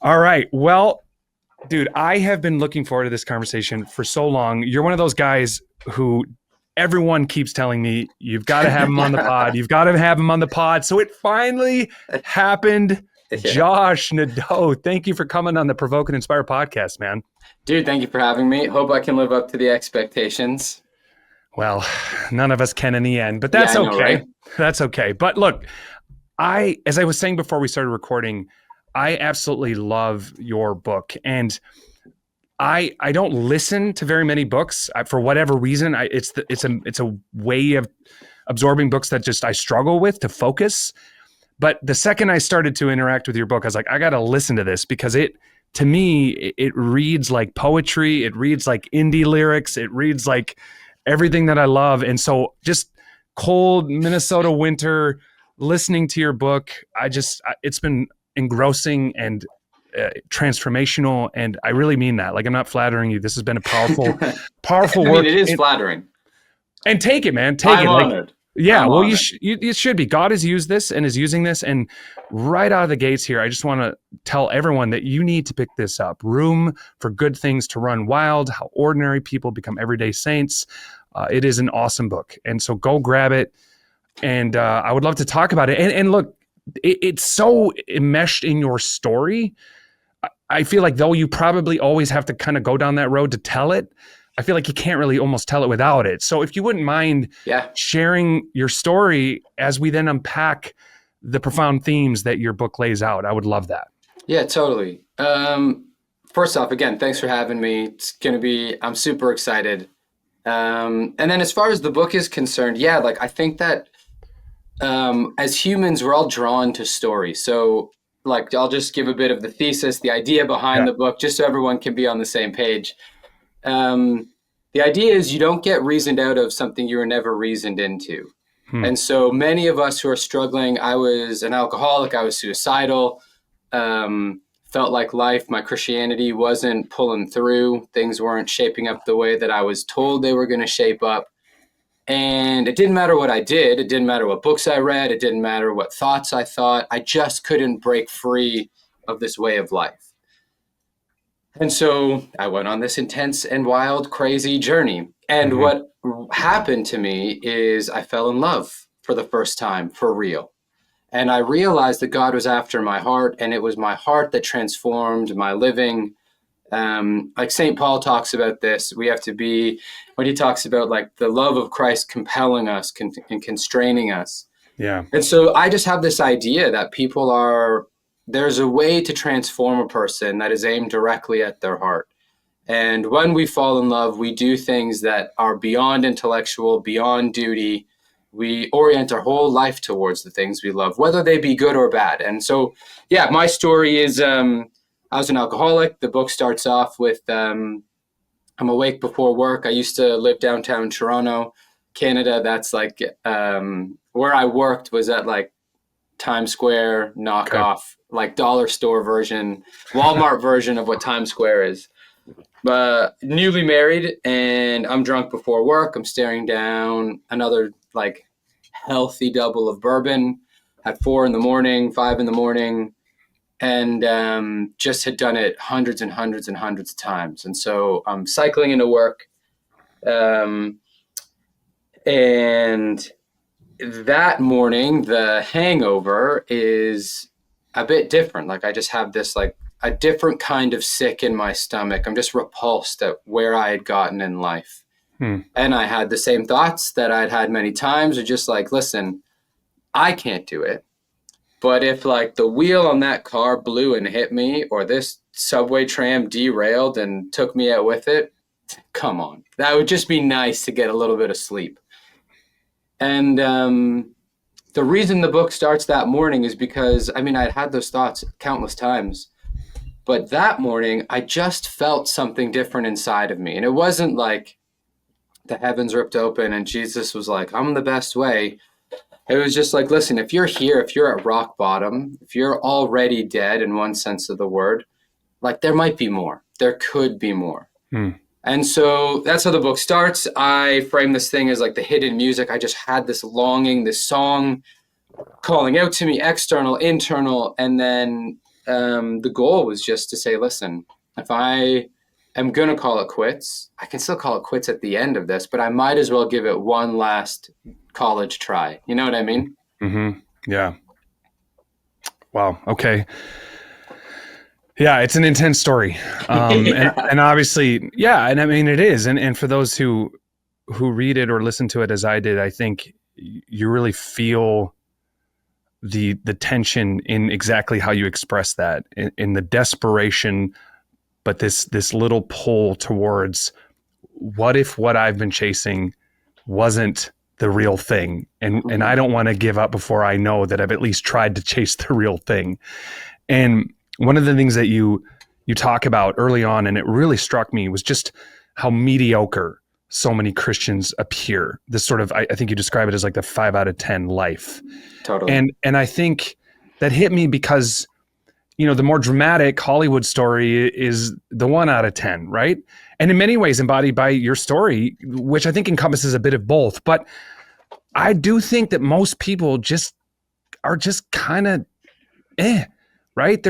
All right. Well, dude, I have been looking forward to this conversation for so long. You're one of those guys who everyone keeps telling me you've got to have him on the pod. You've got to have him on the pod. So it finally happened. Yeah. Josh Nadeau, thank you for coming on the Provoke Inspire podcast, man. Dude, thank you for having me. Hope I can live up to the expectations. Well, none of us can in the end, but that's Yeah, I know, okay. right? That's okay. But look, as I was saying before we started recording, I absolutely love your book. And I don't listen to very many books for whatever reason. It's a way of absorbing books that just I struggle with to focus. But the second I started to interact with your book, I was like, I got to listen to this because to me, it reads like poetry. It reads like indie lyrics. It reads like everything that I love. And so just cold Minnesota winter, listening to your book, it's been engrossing and transformational. And I really mean that. Like, I'm not flattering you. This has been a powerful I work. mean, it is flattering. And take it, man. Take I'm it. honored. Yeah, I'm well, honored. you should be. God has used this and is using this. And right out of the gates here, I just want to tell everyone that you need to pick this up. Room for Good Things to Run Wild, How Ordinary People Become Everyday Saints. It is an awesome book. And so go grab it. And I would love to talk about it. And look, it's so enmeshed in your story. I feel like though you probably always have to kind of go down that road to tell it, I feel like you can't really almost tell it without it. So if you wouldn't mind sharing your story as we then unpack the profound themes that your book lays out, I would love that. Yeah, totally. First off, again, thanks for having me. I'm super excited. And then as far as the book is concerned, like I think that as humans, we're all drawn to stories. So like, I'll just give a bit of the thesis, the idea behind the book, just so everyone can be on the same page. The idea is you don't get reasoned out of something you were never reasoned into. And so many of us who are struggling, I was an alcoholic, I was suicidal, felt like my Christianity wasn't pulling through. Things weren't shaping up the way that I was told they were going to shape up. And it didn't matter what I did. It didn't matter what books I read. It didn't matter what thoughts I thought. I just couldn't break free of this way of life. And so I went on this intense and wild, crazy journey. And what happened to me is I fell in love for the first time, for real. And I realized that God was after my heart, and it was my heart that transformed my living. Like St. Paul talks about this, we have to be, when he talks about like the love of Christ compelling us and constraining us. Yeah. And so I just have this idea that there's a way to transform a person that is aimed directly at their heart. And when we fall in love, we do things that are beyond intellectual, beyond duty. We orient our whole life towards the things we love, whether they be good or bad. And so, my story is, I was an alcoholic. The book starts off with, I'm awake before work. I used to live downtown Toronto, Canada. That's like, where I worked was at like Times Square knockoff, like dollar store version, Walmart version of what Times Square is. Newly married, and I'm drunk before work. I'm staring down another like healthy double of bourbon at 4 a.m, 5 a.m, and just had done it hundreds and hundreds and hundreds of times. And so I'm cycling into work, and that morning the hangover is a bit different. Like I just have this like a different kind of sick in my stomach. I'm just repulsed at where I had gotten in life. And I had the same thoughts that I'd had many times, of just like, listen, I can't do it. But if like the wheel on that car blew and hit me, or this subway tram derailed and took me out with it, come on, that would just be nice to get a little bit of sleep. And the reason the book starts that morning is because, I'd had those thoughts countless times, but that morning I just felt something different inside of me. And it wasn't like the heavens ripped open and Jesus was like, I'm the best way. It was just like, listen, if you're here, if you're at rock bottom, if you're already dead in one sense of the word, like there might be more. There could be more. And so that's how the book starts. I frame this thing as like the hidden music. I just had this longing, this song calling out to me, external, internal. And then the goal was just to say, listen, if I am going to call it quits, I can still call it quits at the end of this, but I might as well give it one last college try. You know what I mean? Mm-hmm. Yeah. Wow. Okay. Yeah, it's an intense story. Yeah. And obviously, yeah, and I mean it is. And for those who read it or listen to it as I did, I think you really feel the tension in exactly how you express that, in the desperation, but this little pull towards, what if what I've been chasing wasn't the real thing? And I don't want to give up before I know that I've at least tried to chase the real thing. And one of the things that you talk about early on, and it really struck me, was just how mediocre so many Christians appear. This sort of, I think you describe it as like the 5 out of 10 life. Totally. And I think that hit me because, the more dramatic Hollywood story is the 1 out of 10, right? And in many ways embodied by your story, which I think encompasses a bit of both. But I do think that most people are just kind of right?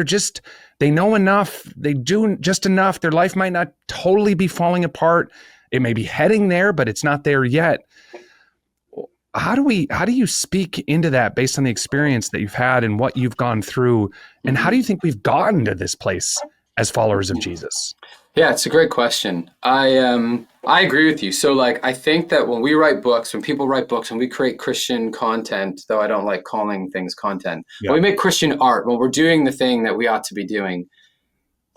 They know enough, they do just enough. Their life might not totally be falling apart. It may be heading there, but it's not there yet. How do you speak into that based on the experience that you've had and what you've gone through? And how do you think we've gotten to this place as followers of Jesus? Yeah, it's a great question. I agree with you. So like I think that when people write books, when we create Christian content, though I don't like calling things content, Yeah. when we make Christian art, when we're doing the thing that we ought to be doing,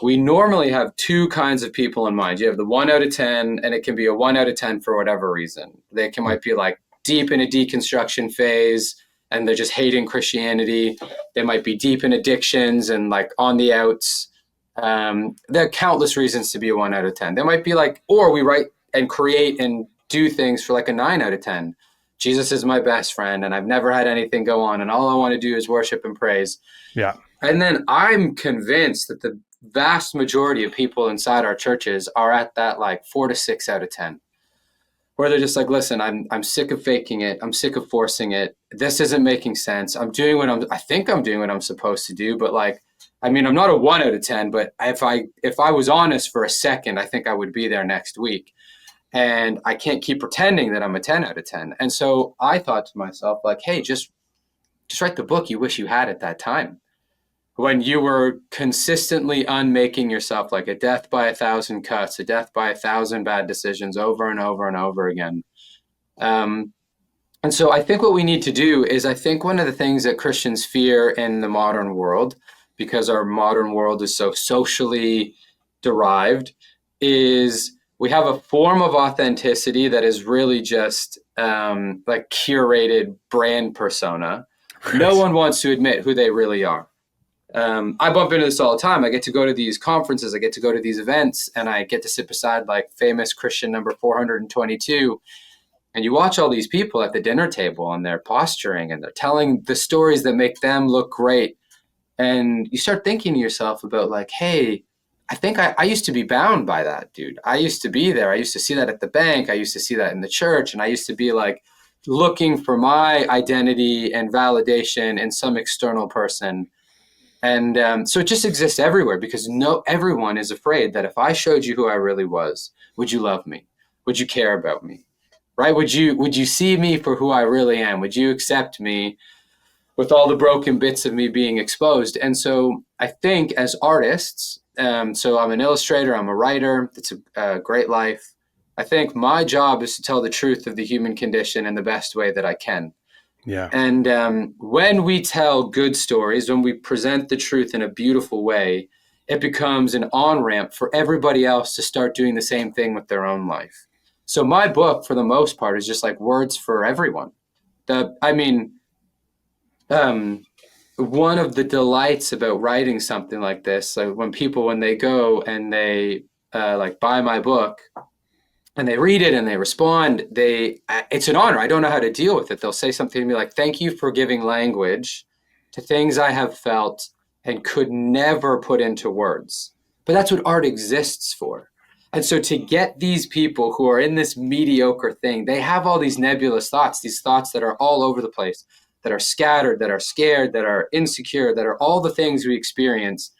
we normally have two kinds of people in mind. You have the 1 out of 10, and it can be a 1 out of 10 for whatever reason. Might be like deep in a deconstruction phase and they're just hating Christianity. They might be deep in addictions and like on the outs. There are countless reasons to be a 1 out of 10. There might be like, or we write and create and do things for like a 9 out of 10. Jesus is my best friend and I've never had anything go on and all I want to do is worship and praise. Yeah. And then I'm convinced that the vast majority of people inside our churches are at that like 4 to 6 out of 10, where they're just like, listen, I'm sick of faking it. I'm sick of forcing it. This isn't making sense. I think I'm doing what I'm supposed to do, but like, I'm not a 1 out of 10, but if I was honest for a second, I think I would be there next week. And I can't keep pretending that I'm a 10 out of 10. And so I thought to myself, like, hey, just write the book you wish you had at that time, when you were consistently unmaking yourself, like a death by 1,000 cuts, a death by 1,000 bad decisions over and over and over again. And so I think what we need to do is, I think one of the things that Christians fear in the modern world, because our modern world is so socially derived, is we have a form of authenticity that is really just like curated brand persona. Right. No one wants to admit who they really are. I bump into this all the time. I get to go to these conferences, I get to go to these events, and I get to sit beside like famous Christian number 422. And you watch all these people at the dinner table and they're posturing and they're telling the stories that make them look great. And you start thinking to yourself about like, hey, I think I used to be bound by that, dude. I used to be there. I used to see that at the bank. I used to see that in the church. And I used to be like looking for my identity and validation in some external person. And so it just exists everywhere, because everyone is afraid that if I showed you who I really was, would you love me? Would you care about me? Right? Would you see me for who I really am? Would you accept me with all the broken bits of me being exposed? And so I think as artists, so I'm an illustrator, I'm a writer, it's a great life. I think my job is to tell the truth of the human condition in the best way that I can. Yeah. And when we tell good stories, when we present the truth in a beautiful way, it becomes an on-ramp for everybody else to start doing the same thing with their own life. So my book, for the most part, is just like words for everyone. One of the delights about writing something like this, like when they go and they like buy my book and they read it and they respond, it's an honor. I don't know how to deal with it. They'll say something to me like, thank you for giving language to things I have felt and could never put into words. But that's what art exists for. And so to get these people who are in this mediocre thing, they have all these nebulous thoughts, these thoughts that are all over the place. that are scattered, that are scared, that are insecure, that are all the things we experience.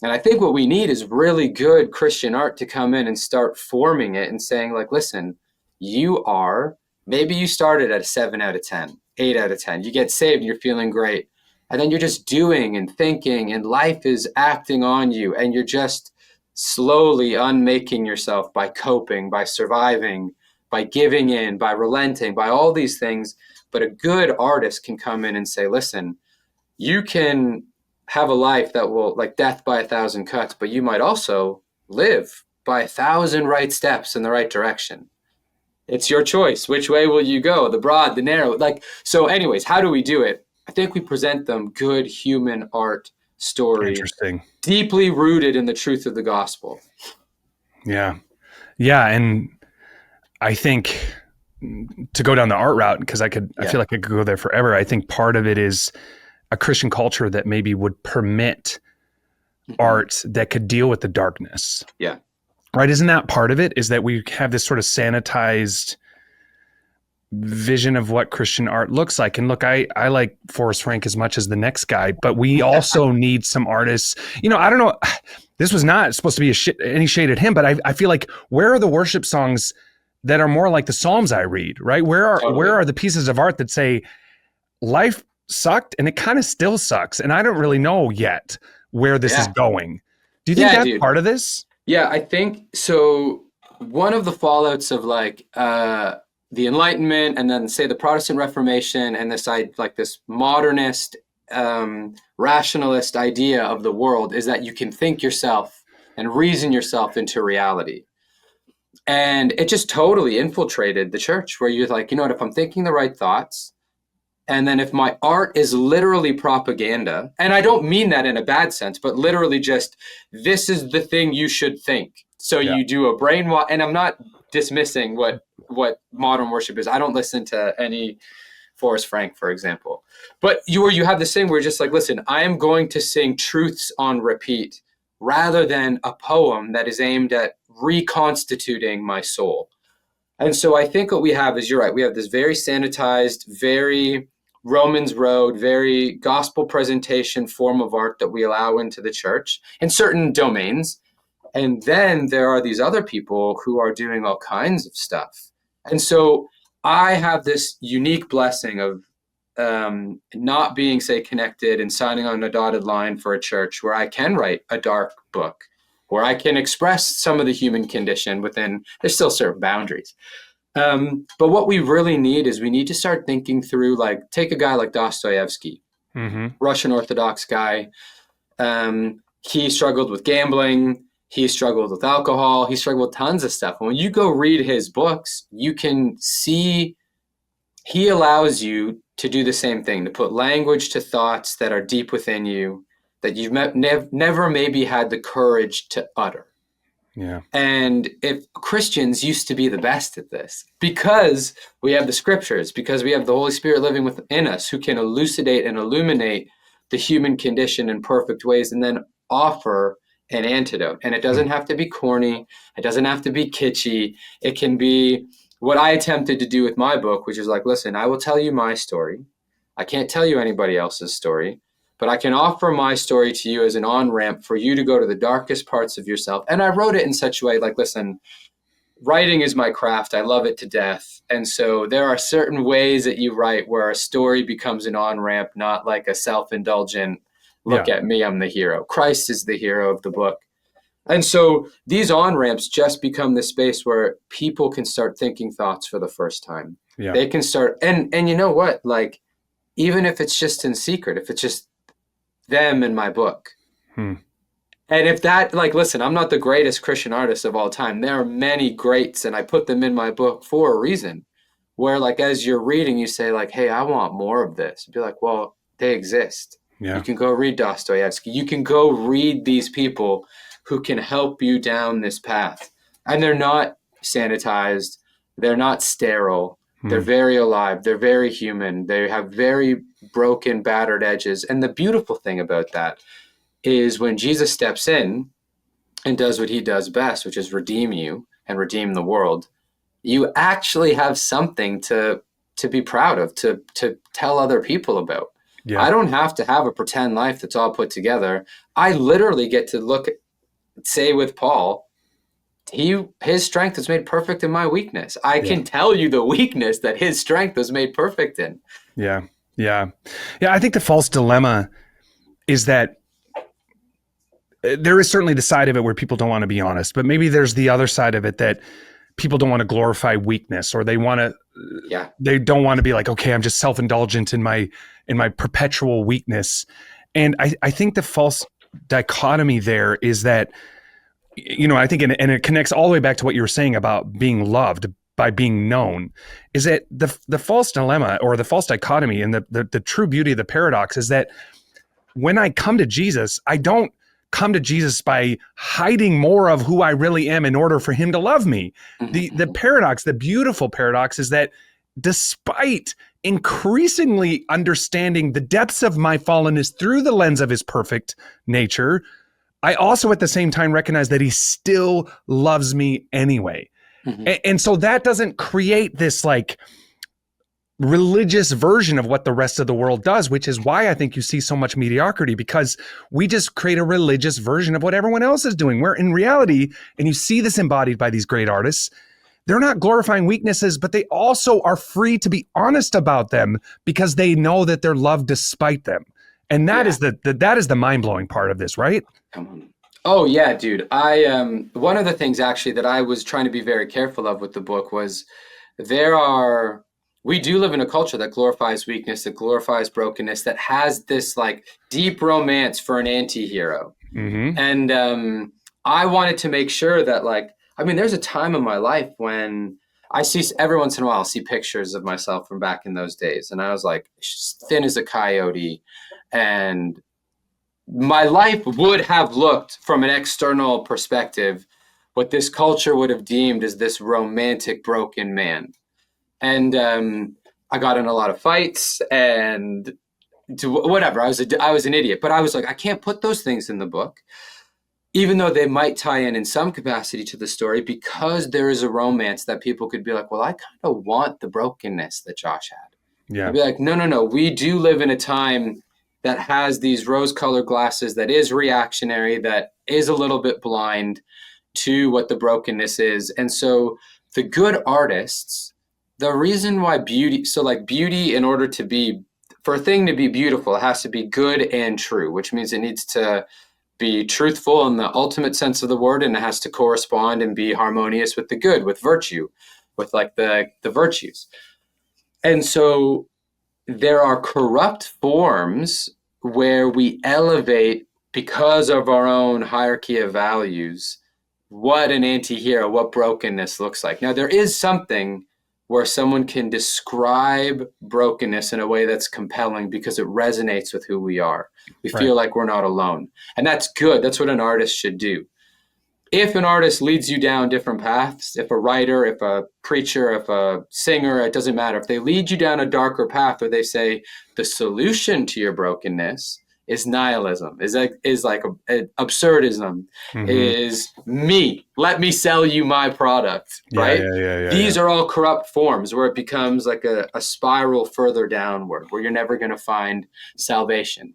And I think what we need is really good Christian art to come in and start forming it and saying, like, listen, maybe you started at a 7 out of 10, 8 out of 10. You get saved and you're feeling great. And then you're just doing and thinking, and life is acting on you, and you're just slowly unmaking yourself by coping, by surviving, by giving in, by relenting, by all these things. But a good artist can come in and say, listen, you can have a life that will, like death by 1,000 cuts, but you might also live by 1,000 right steps in the right direction. It's your choice. Which way will you go? The broad, the narrow. So anyways, how do we do it? I think we present them good human art story. Interesting. Deeply rooted in the truth of the gospel. Yeah. Yeah. And I think to go down the art route, because I feel like I could go there forever. I think part of it is a Christian culture that maybe would permit art that could deal with the darkness. Yeah. Right. Isn't that part of it? Is that we have this sort of sanitized vision of what Christian art looks like. And look, I like Forrest Frank as much as the next guy, but we also need some artists. I don't know. This was not supposed to be any shade at him, but I feel like, where are the worship songs that are more like the Psalms I read, right? Where are the pieces of art that say life sucked and it kind of still sucks, and I don't really know yet where this is going? Do you think that's part of this? Yeah, I think so. One of the fallouts of the Enlightenment, and then say the Protestant Reformation, and this modernist rationalist idea of the world, is that you can think yourself and reason yourself into reality. And it just totally infiltrated the church, where you're like, if I'm thinking the right thoughts, and then if my art is literally propaganda, and I don't mean that in a bad sense, but literally just, this is the thing you should think. So you do a brainwash, and I'm not dismissing what modern worship is. I don't listen to any Forrest Frank, for example. But you have this thing where you're just like, listen, I am going to sing truths on repeat rather than a poem that is aimed at reconstituting my soul. And so I think what we have is, you're right, we have this very sanitized, very Romans Road, very gospel presentation form of art that we allow into the church in certain domains. And then there are these other people who are doing all kinds of stuff. And so I have this unique blessing of not being, say, connected and signing on a dotted line for a church where I can write a dark book, where I can express some of the human condition within, there's still certain boundaries. But what we really need is, we need to start thinking through, take a guy like Dostoevsky, Russian Orthodox guy. He struggled with gambling. He struggled with alcohol. He struggled with tons of stuff. And when you go read his books, you can see he allows you to do the same thing, to put language to thoughts that are deep within you, that you've never maybe had the courage to utter. Yeah. And if Christians used to be the best at this, because we have the scriptures, because we have the Holy Spirit living within us, who can elucidate and illuminate the human condition in perfect ways, and then offer an antidote. And it doesn't have to be corny. It doesn't have to be kitschy. It can be what I attempted to do with my book, which is like, listen, I will tell you my story. I can't tell you anybody else's story, but I can offer my story to you as an on-ramp for you to go to the darkest parts of yourself. And I wrote it in such a way, like, listen, writing is my craft. I love it to death. And so there are certain ways that you write where a story becomes an on-ramp, not like a self-indulgent, look at me, I'm the hero. Christ is the hero of the book. And so these on-ramps just become the space where people can start thinking thoughts for the first time. Yeah. They can start, and you know what, even if it's just in secret, if it's just them in my book. And if that, listen, I'm not the greatest Christian artist of all time. There are many greats, and I put them in my book for a reason, where as you're reading, you say hey, I want more of this. Be like, well, they exist. Yeah. You can go read Dostoevsky. You can go read these people who can help you down this path. And they're not sanitized. They're not sterile. They're very alive. They're very human. They have very broken, battered edges. And the beautiful thing about that is, when Jesus steps in and does what he does best, which is redeem you and redeem the world, you actually have something to to be proud of, to tell other people about. Yeah. I don't have to have a pretend life that's all put together. I literally get to say with Paul, his strength is made perfect in my weakness. I Yeah. can tell you the weakness that his strength was made perfect in. Yeah. Yeah. Yeah. I think the false dilemma is that there is certainly the side of it where people don't want to be honest, but maybe there's the other side of it that people don't want to glorify weakness, or they don't want to be like, okay, I'm just self-indulgent in my perpetual weakness. And I think the false dichotomy there is that, I think, and it connects all the way back to what you were saying about being loved by being known, is that the false dilemma or the false dichotomy and the true beauty of the paradox is that when I come to Jesus, I don't come to Jesus by hiding more of who I really am in order for him to love me. The paradox, the beautiful paradox, is that despite increasingly understanding the depths of my fallenness through the lens of his perfect nature, I also at the same time recognize that he still loves me anyway. And so that doesn't create this like religious version of what the rest of the world does, which is why I think you see so much mediocrity, because we just create a religious version of what everyone else is doing, where in reality, and you see this embodied by these great artists, they're not glorifying weaknesses, but they also are free to be honest about them because they know that they're loved despite them. And that is that is the mind-blowing part of this, right? Come on. Oh yeah, dude. One of the things actually that I was trying to be very careful of with the book was we do live in a culture that glorifies weakness, that glorifies brokenness, that has this like deep romance for an anti-hero. And I wanted to make sure that there's a time in my life when I see every once in a while, I'll see pictures of myself from back in those days. And I was like thin as a coyote, and my life would have looked from an external perspective what this culture would have deemed as this romantic broken man. And I got in a lot of fights and whatever. I was an idiot, but I was like, I can't put those things in the book, even though they might tie in some capacity to the story, because there is a romance that people could be like, well, I kind of want the brokenness that Josh had. Yeah. I'd be like, no. We do live in a time that has these rose-colored glasses, that is reactionary, that is a little bit blind to what the brokenness is. And so the good artists, the reason why beauty, in order for a thing to be beautiful, it has to be good and true, which means it needs to be truthful in the ultimate sense of the word, and it has to correspond and be harmonious with the good, with virtue, with like the virtues. And so there are corrupt forms where we elevate, because of our own hierarchy of values, what an anti-hero, what brokenness looks like. Now, there is something where someone can describe brokenness in a way that's compelling because it resonates with who we are. We feel like we're not alone. And that's good. That's what an artist should do. If an artist leads you down different paths, if a writer, if a preacher, if a singer, it doesn't matter. If they lead you down a darker path where they say the solution to your brokenness is nihilism, is like absurdism, is me. Let me sell you my product, right? These are all corrupt forms where it becomes like a spiral further downward, where you're never going to find salvation.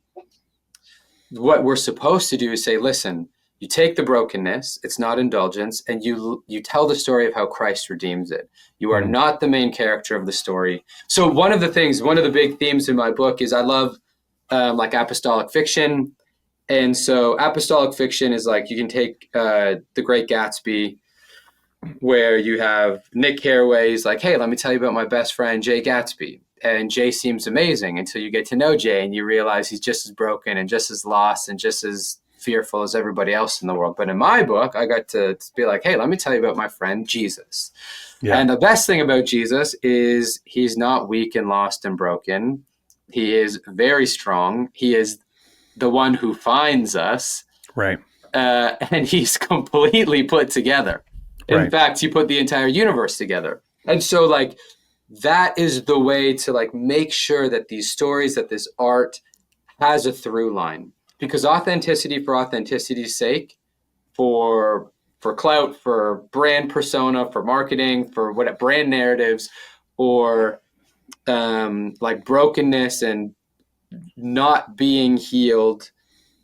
What we're supposed to do is say, listen, you take the brokenness, it's not indulgence, and you tell the story of how Christ redeems it. You are not the main character of the story. So one of the big themes in my book is I love like apostolic fiction. And so apostolic fiction is like, you can take The Great Gatsby, where you have Nick Carraway's like, hey, let me tell you about my best friend, Jay Gatsby. And Jay seems amazing until you get to know Jay and you realize he's just as broken and just as lost and just as fearful as everybody else in the world. But in my book, I got to be like, hey, let me tell you about my friend, Jesus. Yeah. And the best thing about Jesus is he's not weak and lost and broken. He is very strong. He is the one who finds us. Right. And he's completely put together. In fact, he put the entire universe together. And so like, that is the way to like make sure that these stories, that this art has a through line. Because authenticity for authenticity's sake, for clout, for brand persona, for marketing, for what brand narratives, or like brokenness and not being healed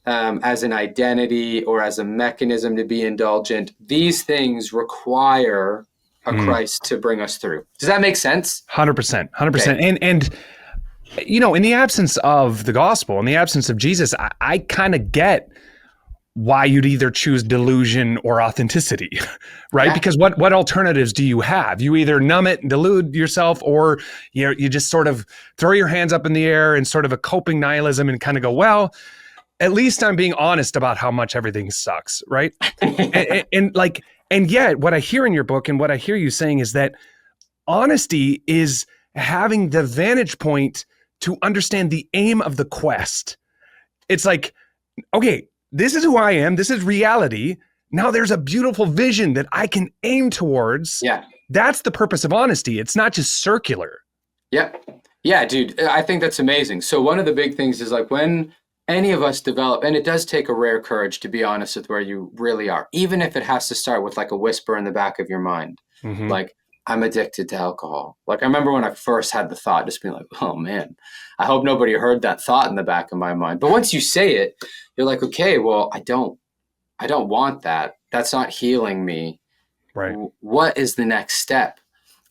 as an identity or as a mechanism to be indulgent, these things require a Mm. Christ to bring us through. Does that make sense? 100%, 100%. Okay. And in the absence of the gospel, in the absence of Jesus, I kind of get why you'd either choose delusion or authenticity, right? Yeah. Because what alternatives do you have? You either numb it and delude yourself, or you just sort of throw your hands up in the air and sort of a coping nihilism and kind of go, well, at least I'm being honest about how much everything sucks, right? and yet what I hear in your book and what I hear you saying is that honesty is having the vantage point to understand the aim of the quest. It's like, okay, this is who I am. This is reality. Now there's a beautiful vision that I can aim towards. Yeah. That's the purpose of honesty. It's not just circular. Yeah. Yeah, dude, I think that's amazing. So one of the big things is like when any of us develop, and it does take a rare courage to be honest with where you really are, even if it has to start with like a whisper in the back of your mind, Mm-hmm. like, I'm addicted to alcohol. Like I remember when I first had the thought, just being like, oh man, I hope nobody heard that thought in the back of my mind. But once you say it, you're like, okay, well, I don't want that. That's not healing me. Right. What is the next step?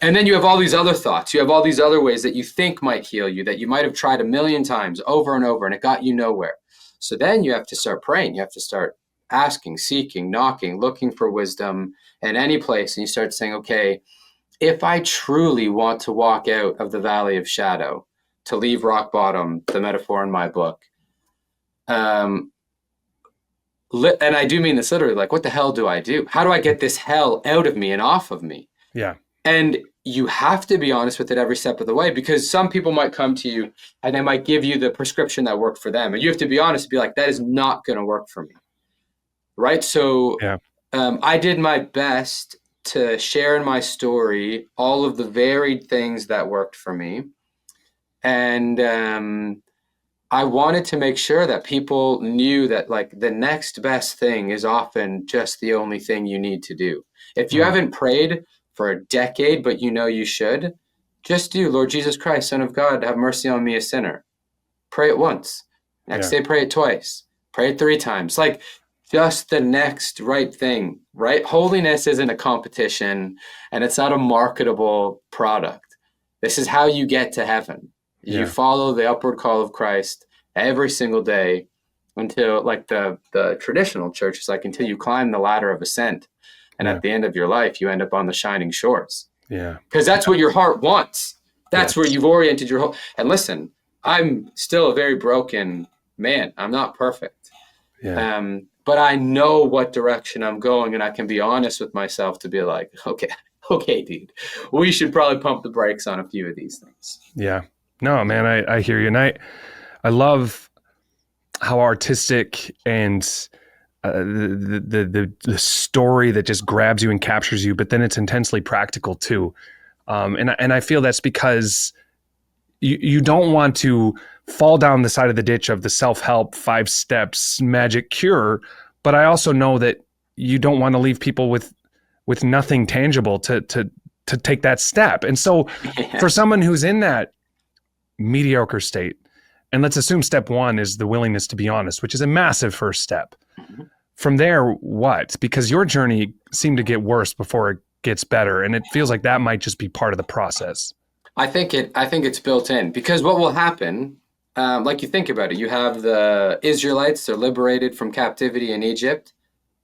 And then you have all these other thoughts. You have all these other ways that you think might heal you, that you might have tried a million times over and over, and it got you nowhere. So then you have to start praying. You have to start asking, seeking, knocking, looking for wisdom in any place. And you start saying, okay, if I truly want to walk out of the valley of shadow, to leave rock bottom, the metaphor in my book, and I do mean this literally, like, what the hell do I do? How do I get this hell out of me and off of me? Yeah. And you have to be honest with it every step of the way, because some people might come to you and they might give you the prescription that worked for them. And you have to be honest and be like, that is not going to work for me. Right. So Yeah. I did my best to share in my story all of the varied things that worked for me. And I wanted to make sure that people knew that like the next best thing is often just the only thing you need to do. If you haven't prayed for a decade, but you know you should, just do, Lord Jesus Christ, Son of God, have mercy on me, a sinner. Pray it once. Next day, pray it twice. Pray it 3 times. Like just the next right thing, right? Holiness isn't a competition and it's not a marketable product. This is how you get to heaven. You follow the upward call of Christ every single day until, like the traditional church is like, until you climb the ladder of ascent. And at the end of your life, you end up on the shining shores. Yeah. Because that's what your heart wants. That's where you've oriented your whole. And listen, I'm still a very broken man. I'm not perfect. Yeah. But I know what direction I'm going, and I can be honest with myself to be like, okay, dude, we should probably pump the brakes on a few of these things. Yeah. No, man, I hear you. And I love how artistic and the story that just grabs you and captures you, but then it's intensely practical too. And I feel that's because you don't want to fall down the side of the ditch of the self-help 5 steps magic cure, but I also know that you don't want to leave people with nothing tangible to take that step. And so for someone who's in that mediocre state, and let's assume step 1 is the willingness to be honest, which is a massive first step. Mm-hmm. From there, what? Because your journey seemed to get worse before it gets better, and it feels like that might just be part of the process. I think it's built in, because what will happen, like you think about it, you have the Israelites, they're liberated from captivity in Egypt,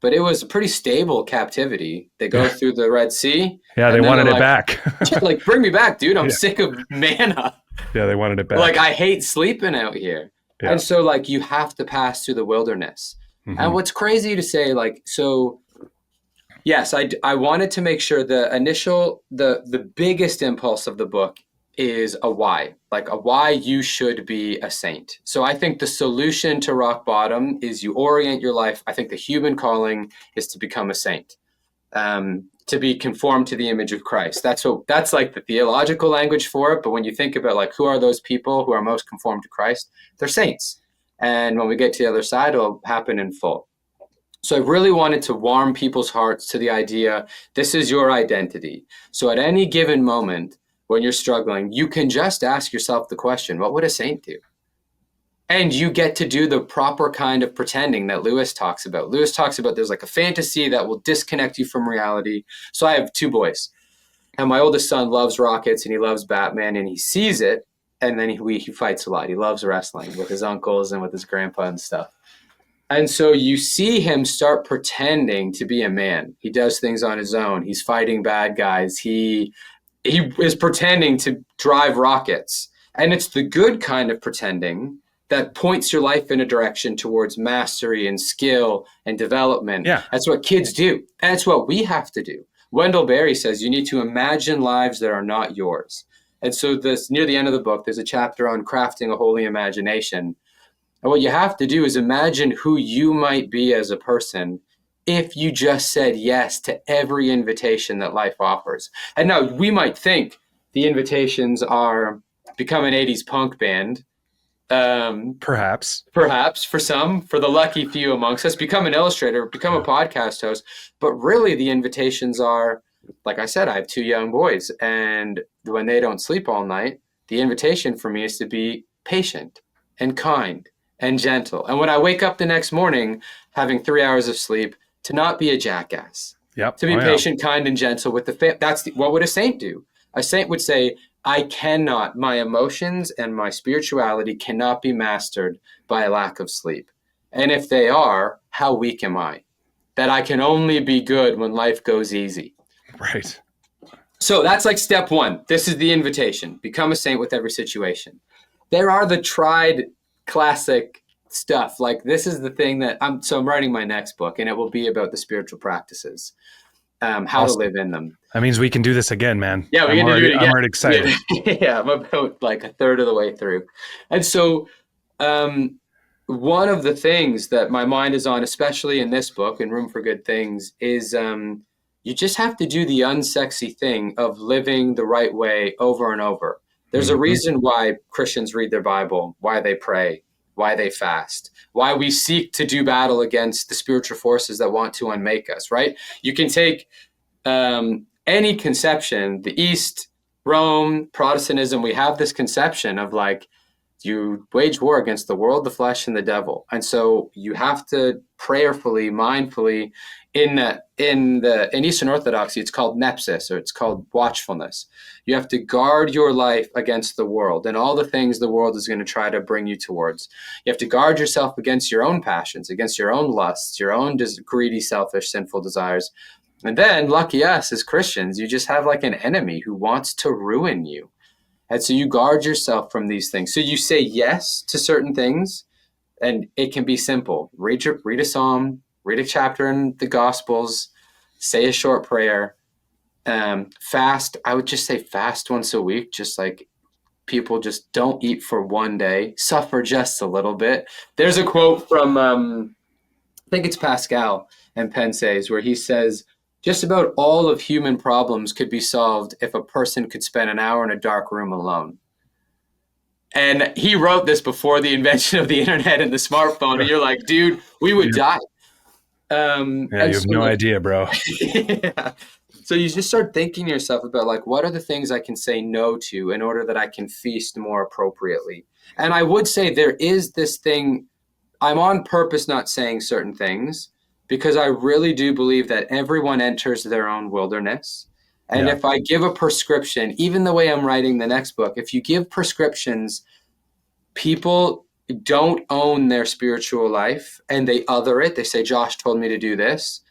but it was a pretty stable captivity. They go through the Red Sea. Yeah, they wanted it back. Like, bring me back, dude. I'm sick of manna. Yeah, they wanted it back. Like, I hate sleeping out here. Yeah. And so, like, you have to pass through the wilderness. Mm-hmm. And what's crazy to say, like, so, yes, I wanted to make sure the biggest impulse of the book is a why, like a why you should be a saint. So I think the solution to rock bottom is you orient your life. I think the human calling is to become a saint, to be conformed to the image of Christ. That's like the theological language for it. But when you think about like, who are those people who are most conformed to Christ? They're saints. And when we get to the other side, it'll happen in full. So I really wanted to warm people's hearts to the idea, this is your identity. So at any given moment, when you're struggling, you can just ask yourself the question, what would a saint do? And you get to do the proper kind of pretending that Lewis talks about. Lewis talks about there's like a fantasy that will disconnect you from reality. So I have two boys. And my oldest son loves rockets and he loves Batman and he sees it. And then he fights a lot. He loves wrestling with his uncles and with his grandpa and stuff. And so you see him start pretending to be a man. He does things on his own. He's fighting bad guys. He is pretending to drive rockets. And it's the good kind of pretending that points your life in a direction towards mastery and skill and development. Yeah. That's what kids do. And it's what we have to do. Wendell Berry says you need to imagine lives that are not yours. And so this near the end of the book, there's a chapter on crafting a holy imagination. And what you have to do is imagine who you might be as a person if you just said yes to every invitation that life offers. And now we might think the invitations are become an 80s punk band. Perhaps For some, for the lucky few amongst us, become an illustrator, become a podcast host. But really the invitations are, like I said, I have two young boys, and when they don't sleep all night, the invitation for me is to be patient and kind and gentle. And when I wake up the next morning, having 3 hours of sleep, to not be a jackass. Yep. To be patient, kind, and gentle with the what would a saint do? A saint would say, my emotions and my spirituality cannot be mastered by a lack of sleep. And if they are, how weak am I? That I can only be good when life goes easy. Right. So that's like step one. This is the invitation. Become a saint with every situation. There are the tried classic stuff. Like this is the thing that I'm writing my next book, and it will be about the spiritual practices, how to live in them. That means we can do this again, man. Yeah, we can do it again. I'm already excited. Yeah, I'm about like a third of the way through. And so one of the things that my mind is on, especially in this book, in Room for Good Things, is you just have to do the unsexy thing of living the right way over and over. There's a reason why Christians read their Bible, why they pray, why they fast, why we seek to do battle against the spiritual forces that want to unmake us, right? You can take any conception, the East, Rome, Protestantism, we have this conception of like, you wage war against the world, the flesh, and the devil. And so you have to prayerfully, mindfully, in Eastern Orthodoxy, it's called nepsis, or it's called watchfulness. You have to guard your life against the world and all the things the world is going to try to bring you towards. You have to guard yourself against your own passions, against your own lusts, your own greedy, selfish, sinful desires. And then, lucky us as Christians, you just have like an enemy who wants to ruin you. And so you guard yourself from these things. So you say yes to certain things, and it can be simple. Read a psalm, read a chapter in the Gospels, say a short prayer, fast. I would just say fast once a week, just like people just don't eat for one day, suffer just a little bit. There's a quote from, I think it's Pascal and Pense's, where he says, just about all of human problems could be solved if a person could spend an hour in a dark room alone. And he wrote this before the invention of the internet and the smartphone. And you're like, dude, we would die. You have no idea, bro. Yeah. So you just start thinking to yourself about like, what are the things I can say no to in order that I can feast more appropriately? And I would say there is this thing, I'm on purpose not saying certain things, because I really do believe that everyone enters their own wilderness. And if I give a prescription, even the way I'm writing the next book, if you give prescriptions, people don't own their spiritual life and they other it. They say, Josh told me to do this.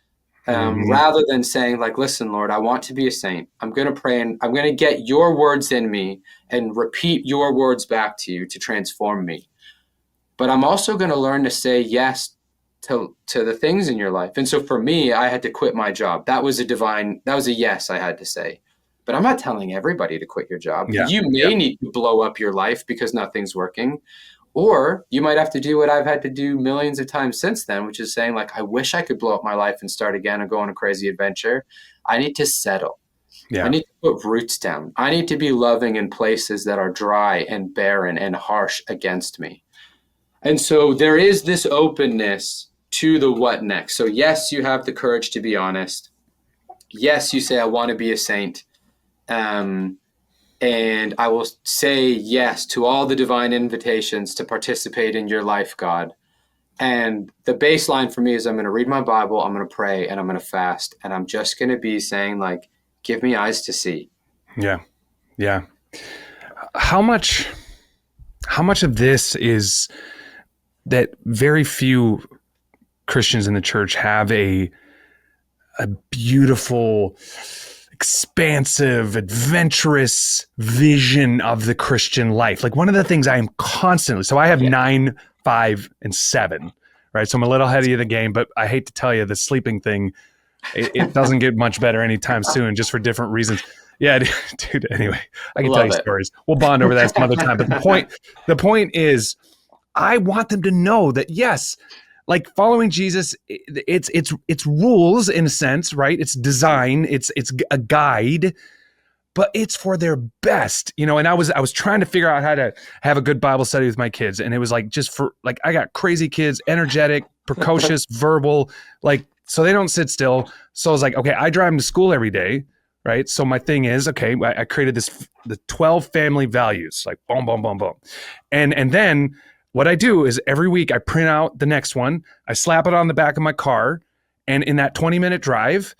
Rather than saying like, listen, Lord, I want to be a saint. I'm going to pray and I'm going to get your words in me and repeat your words back to you to transform me. But I'm also going to learn to say yes to the things in your life. And so for me, I had to quit my job. That was a yes I had to say. But I'm not telling everybody to quit your job. Yeah. You may need to blow up your life because nothing's working. Or you might have to do what I've had to do millions of times since then, which is saying like, I wish I could blow up my life and start again and go on a crazy adventure. I need to settle. Yeah. I need to put roots down. I need to be loving in places that are dry and barren and harsh against me. And so there is this openness to the what next. So yes, you have the courage to be honest. Yes, you say, I want to be a saint. and I will say yes to all the divine invitations to participate in your life, God. And the baseline for me is I'm going to read my Bible, I'm going to pray, and I'm going to fast. And I'm just going to be saying, like, give me eyes to see. Yeah. Yeah. How much of this is that very few Christians in the church have a beautiful, expansive, adventurous vision of the Christian life? Like, one of the things I am constantly, so I have 9, 5, and 7, right? So I'm a little ahead of the game, but I hate to tell you, the sleeping thing, it doesn't get much better anytime soon, just for different reasons. Yeah, dude. Anyway, I can tell you stories. We'll bond over that some other time. But the point is, I want them to know that, yes, like, following Jesus, it's rules in a sense, right? It's design, it's a guide, but it's for their best, you know. And I was trying to figure out how to have a good Bible study with my kids, and it was like, just for, like, I got crazy kids, energetic, precocious, verbal, like, so they don't sit still. So I was like, okay, I drive them to school every day, right? So my thing is, okay, I created the 12 family values, like, boom, boom, boom, boom, and then what I do is every week I print out the next one, I slap it on the back of my car, and in that 20-minute drive,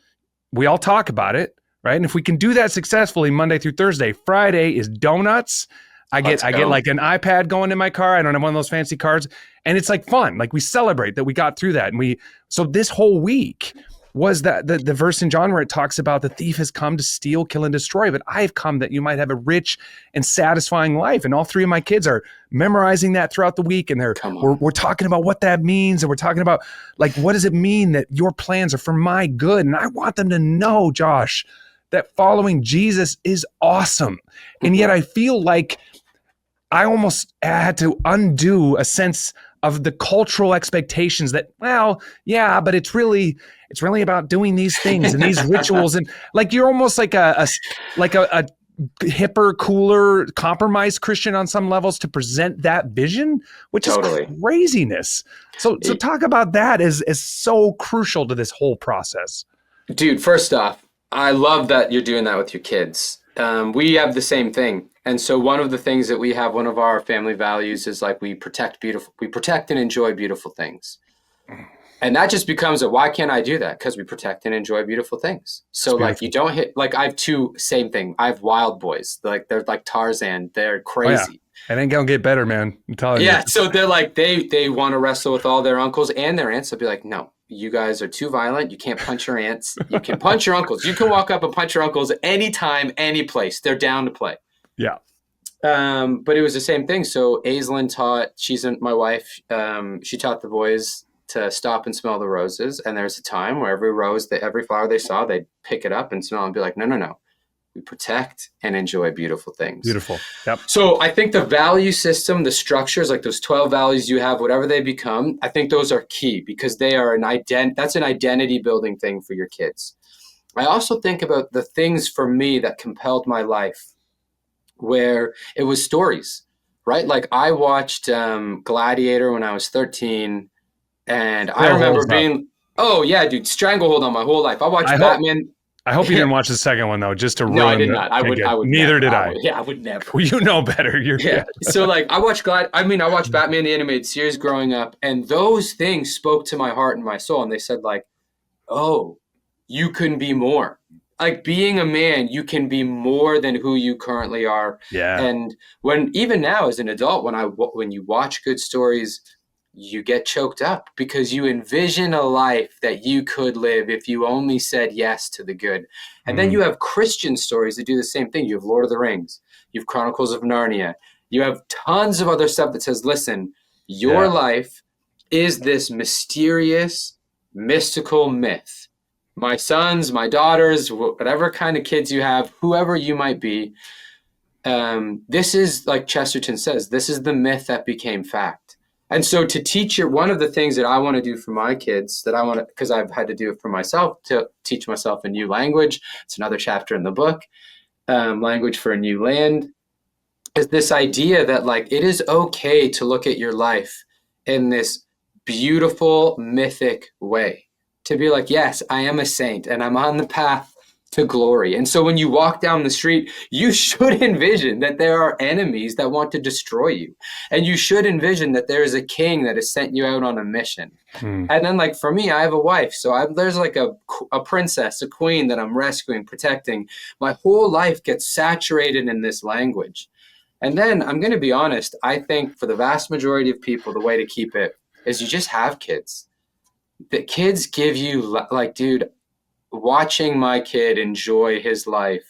we all talk about it, right? And if we can do that successfully Monday through Thursday, Friday is donuts. I get like an iPad going in my car. I don't have one of those fancy cars, and it's like fun. Like, we celebrate that we got through that, and so this whole week was that the verse in John where it talks about the thief has come to steal, kill, and destroy, but I have come that you might have a rich and satisfying life. And all 3 of my kids are memorizing that throughout the week, and we're talking about what that means, and we're talking about, like, what does it mean that your plans are for my good? And I want them to know, Josh, that following Jesus is awesome. And yet I feel like I almost had to undo a sense of the cultural expectations that, well, yeah, but it's really about doing these things and these rituals, and, like, you're almost like a hipper, cooler, compromised Christian on some levels to present that vision, which is craziness. So talk about that as so crucial to this whole process. Dude, first off, I love that you're doing that with your kids. We have the same thing. And so one of the things that we have, one of our family values is, like, we protect and enjoy beautiful things. And that just becomes why can't I do that? Because we protect and enjoy beautiful things. So, like, you don't hit, like, I have 2, same thing. I have wild boys. Like, they're like Tarzan. They're crazy. Oh, yeah. It ain't gonna get better, man. I'm telling you. Yeah. So they're like, they want to wrestle with all their uncles and their aunts. They'll be like, no, you guys are too violent. You can't punch your aunts. You can punch your uncles. You can walk up and punch your uncles anytime, any place. They're down to play. Yeah. But it was the same thing. So Aislinn my wife, she taught the boys to stop and smell the roses. And there's a time where every flower they saw, they'd pick it up and smell and be like, no. We protect and enjoy beautiful things. Beautiful. Yep. So I think the value system, the structures, like those 12 values you have, whatever they become, I think those are key, because they are that's an identity building thing for your kids. I also think about the things for me that compelled my life, where it was stories, right? Like, I watched Gladiator when I was 13, and I remember being, oh yeah, dude, stranglehold on my whole life. I watched Batman. I hope you didn't watch the second one, though, just to ruin it. No, I did not. I would Neither did I. Yeah, I would never. Well, you know better. So, like, I watched Batman the animated series growing up, and those things spoke to my heart and my soul. And they said, like, oh, you can be more. Like, being a man, you can be more than who you currently are. Yeah. And even now as an adult, when you watch good stories, you get choked up, because you envision a life that you could live if you only said yes to the good. And then you have Christian stories that do the same thing. You have Lord of the Rings, you have Chronicles of Narnia, you have tons of other stuff that says, listen, your life is this mysterious, mystical myth. My sons, my daughters, whatever kind of kids you have, whoever you might be, this is, like Chesterton says, this is the myth that became fact. And so to teach one of the things that I want to do for my kids, because I've had to do it for myself, to teach myself a new language. It's another chapter in the book, Language for a New Land, is this idea that, like, it is okay to look at your life in this beautiful, mythic way. To be like, yes, I am a saint, and I'm on the path to glory. And so when you walk down the street, you should envision that there are enemies that want to destroy you. And you should envision that there is a king that has sent you out on a mission. Hmm. And then, like, for me, I have a wife. So there's like a princess, a queen that I'm rescuing, protecting. My whole life gets saturated in this language. And then I'm going to be honest, I think for the vast majority of people, the way to keep it is you just have kids. The kids give you, like, dude, watching my kid enjoy his life,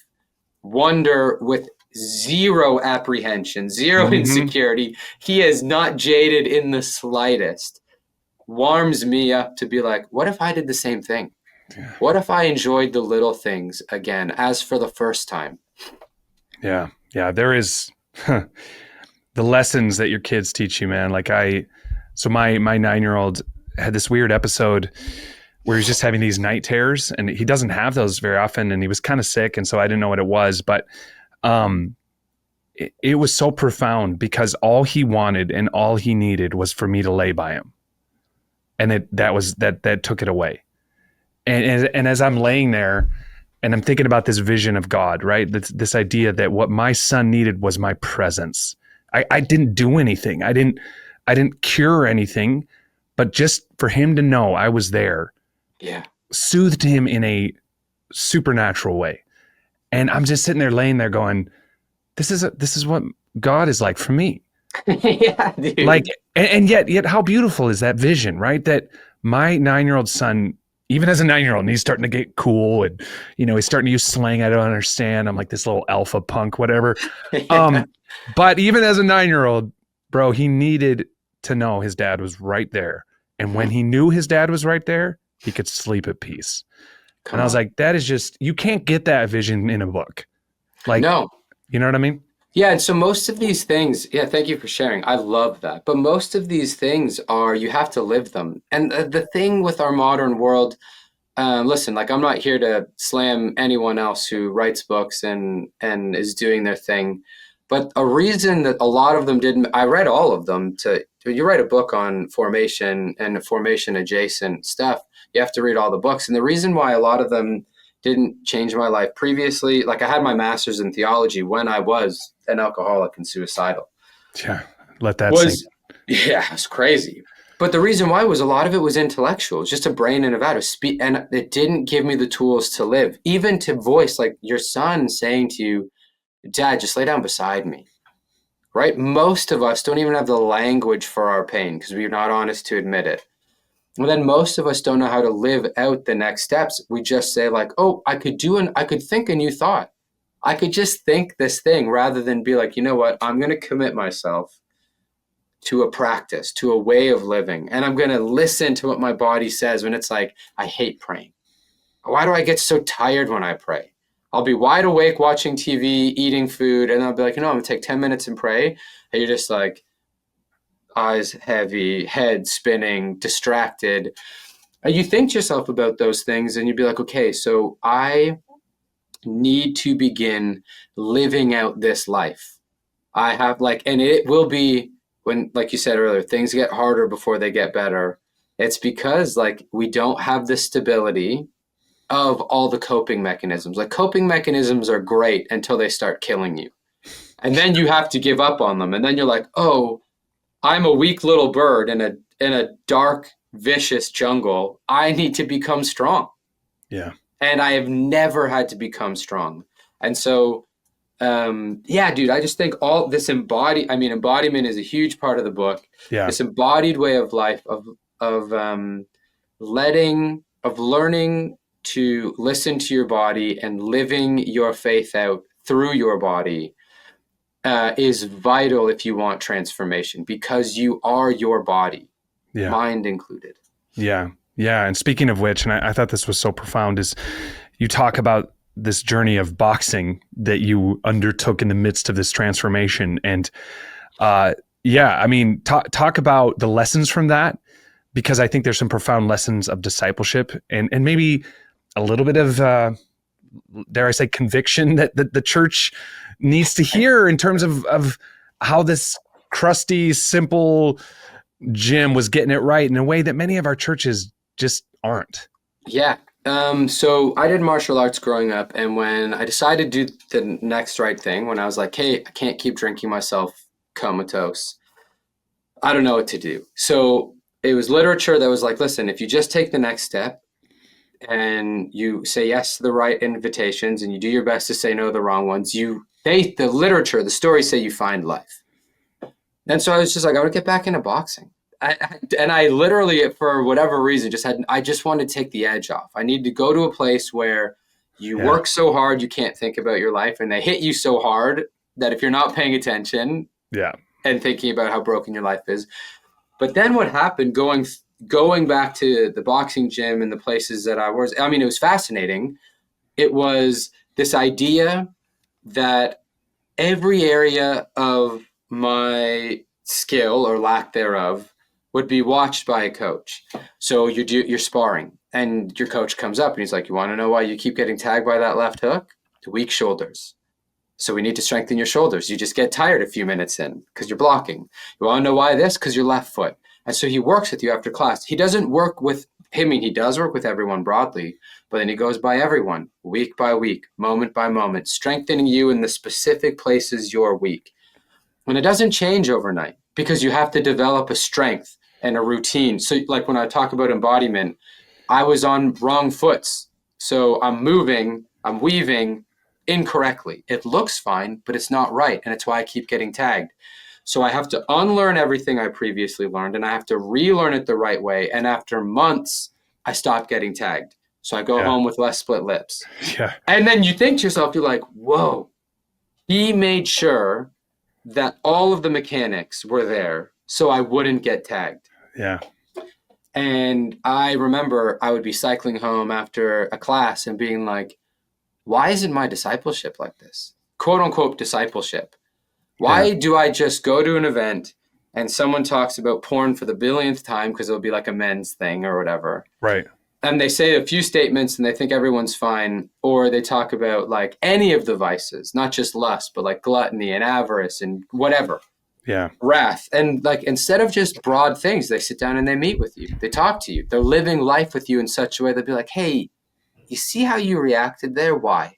wonder with zero apprehension, zero Mm-hmm. insecurity, he is not jaded in the slightest, warms me up to be like, what if I did the same thing? Yeah. What if I enjoyed the little things again, as for the first time? Yeah. Yeah. There is the lessons that your kids teach you, man. Like so my 9-year-old had this weird episode where he's just having these night terrors, and he doesn't have those very often. And he was kind of sick. And so I didn't know what it was, but it was so profound because all he wanted and all he needed was for me to lay by him. And that took it away. And as I'm laying there and I'm thinking about this vision of God, right? This idea that what my son needed was my presence. I didn't do anything. I didn't cure anything, but just for him to know I was there, Yeah. soothed him in a supernatural way. And I'm just sitting there laying there going, this is what God is like for me. Yeah, dude. Like, and yet how beautiful is that vision, right? That my 9-year-old son, even as a 9-year-old, and he's starting to get cool, and he's starting to use slang I don't understand. I'm like this little alpha punk, whatever. But even as a 9-year-old, bro, he needed to know his dad was right there. And when he knew his dad was right there, he could sleep at peace. And I was like, that is just, you can't get that vision in a book. Like, no. You know what I mean? Yeah, and so most of these things, yeah, thank you for sharing. I love that. But most of these things are, you have to live them. And the thing with our modern world, listen, like, I'm not here to slam anyone else who writes books and is doing their thing. But a reason that a lot of them didn't, I read all of them. You write a book on formation and formation adjacent stuff, you have to read all the books. And the reason why a lot of them didn't change my life previously, like, I had my master's in theology when I was an alcoholic and suicidal. Yeah, let that sink. Yeah, it's crazy. But the reason why was a lot of it was intellectual. It's just a brain and a vat of speech, and it didn't give me the tools to live, even to voice, like your son saying to you, Dad, just lay down beside me. Right? Most of us don't even have the language for our pain because we're not honest to admit it. And then most of us don't know how to live out the next steps. We just say, like, oh, I could think a new thought. I could just think this thing, rather than be like, you know what, I'm going to commit myself to a practice, to a way of living. And I'm going to listen to what my body says when it's like, I hate praying. Why do I get so tired when I pray? I'll be wide awake watching TV, eating food, and I'll be like, I'm going to take 10 minutes and pray. And you're just like, eyes heavy, head spinning, distracted. And you think to yourself about those things and you'd be like, okay, so I need to begin living out this life. I have, like, and it will be, when, like you said earlier, things get harder before they get better. It's because, like, we don't have the stability of all the coping mechanisms. Like, coping mechanisms are great until they start killing you. And then you have to give up on them. And then you're like, oh, I'm a weak little bird in a dark, vicious jungle. I need to become strong. Yeah. And I have never had to become strong. And so, yeah, dude, I just think all this embodiment is a huge part of the book. Yeah. This embodied way of life of learning to listen to your body and living your faith out through your body is vital if you want transformation, because you are your body, mind included. Yeah. Yeah. And speaking of which, and I thought this was so profound, is you talk about this journey of boxing that you undertook in the midst of this transformation. And talk about the lessons from that, because I think there's some profound lessons of discipleship and maybe a little bit of, dare I say, conviction that the church needs to hear in terms of how this crusty, simple Jim was getting it right in a way that many of our churches just aren't. Yeah. So I did martial arts growing up, and when I decided to do the next right thing, when I was like, hey, I can't keep drinking myself comatose, I don't know what to do. So it was literature that was like, listen, if you just take the next step and you say yes to the right invitations and you do your best to say no to the wrong ones, the literature, the stories say you find life. And so I was just like, I want to get back into boxing. And I literally, for whatever reason, I just wanted to take the edge off. I need to go to a place where you Yeah. work so hard you can't think about your life, and they hit you so hard that if you're not paying attention Yeah. and thinking about how broken your life is. But then what happened going back to the boxing gym and the places that I was, I mean, it was fascinating. It was this idea that every area of my skill or lack thereof would be watched by a coach. So you're sparring, and your coach comes up and he's like, "You want to know why you keep getting tagged by that left hook? Weak shoulders. So we need to strengthen your shoulders. You just get tired a few minutes in because you're blocking. You want to know why this? Because your left foot." And so he works with you after class. He doesn't work with, I mean, he does work with everyone broadly, but then he goes by everyone week by week, moment by moment, strengthening you in the specific places you're weak. And it doesn't change overnight because you have to develop a strength and a routine. So like when I talk about embodiment, I was on wrong foots. So I'm moving, I'm weaving incorrectly. It looks fine, but it's not right. And it's why I keep getting tagged. So I have to unlearn everything I previously learned, and I have to relearn it the right way. And after months, I stopped getting tagged. So I go Yeah. home with less split lips. Yeah. And then you think to yourself, you're like, whoa, he made sure that all of the mechanics were there so I wouldn't get tagged. Yeah. And I remember I would be cycling home after a class and being like, why isn't my discipleship like this? Quote unquote discipleship. Why do I just go to an event and someone talks about porn for the billionth time because it'll be like a men's thing or whatever. Right. And they say a few statements and they think everyone's fine, or they talk about like any of the vices, not just lust, but like gluttony and avarice and whatever. Yeah. Wrath. And like instead of just broad things, they sit down and they meet with you. They talk to you. They're living life with you in such a way they'll be like, hey, you see how you reacted there? Why?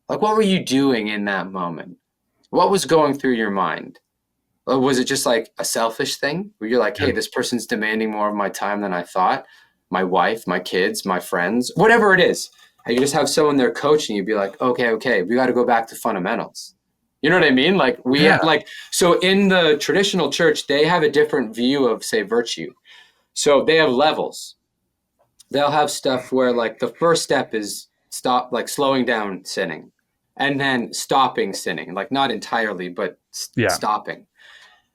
Like, what were you doing in that moment? What was going through your mind? Or was it just like a selfish thing where you're like, hey, this person's demanding more of my time than I thought? My wife, my kids, my friends, whatever it is. And you just have someone there coaching you, be like, okay, we got to go back to fundamentals. You know what I mean? Like so in the traditional church, they have a different view of, say, virtue. So they have levels. They'll have stuff where like the first step is slowing down sinning, and then stopping sinning, like not entirely, but stopping.